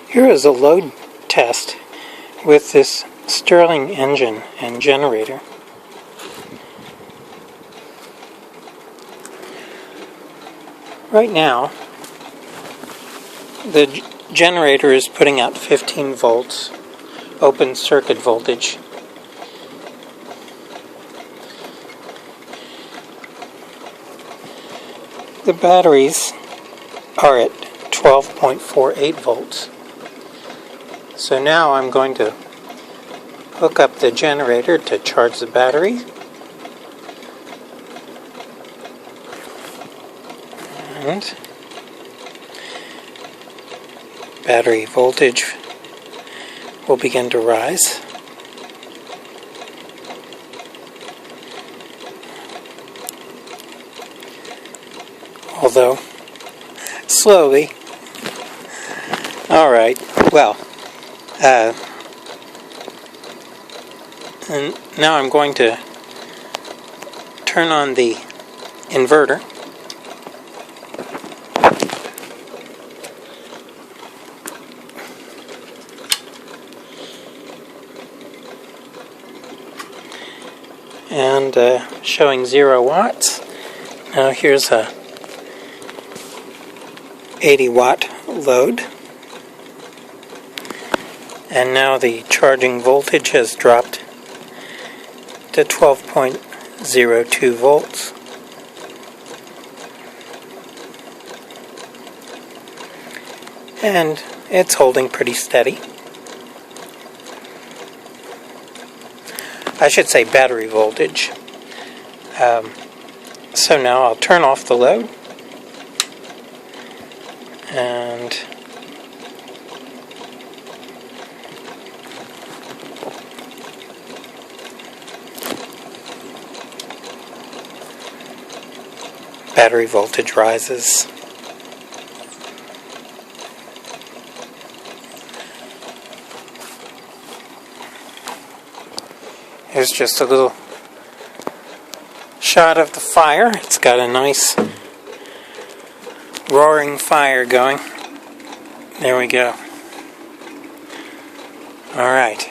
Here is a load test with this Stirling engine and generator. Right now, the generator is putting out 15 volts open circuit voltage. The batteries are at 12.48 volts. So now I'm going to hook up the generator to charge the battery. And battery voltage will begin to rise. Although slowly. Alright, well, and now I'm going to turn on the inverter. And showing 0 watts. Now here's a 80 watt load. And now the charging voltage has dropped to 12.02 volts. And it's holding pretty steady. I should say battery voltage. So now I'll turn off the load. And battery voltage rises. Here's just a little shot of the fire. It's got a nice roaring fire going. There we go. All right.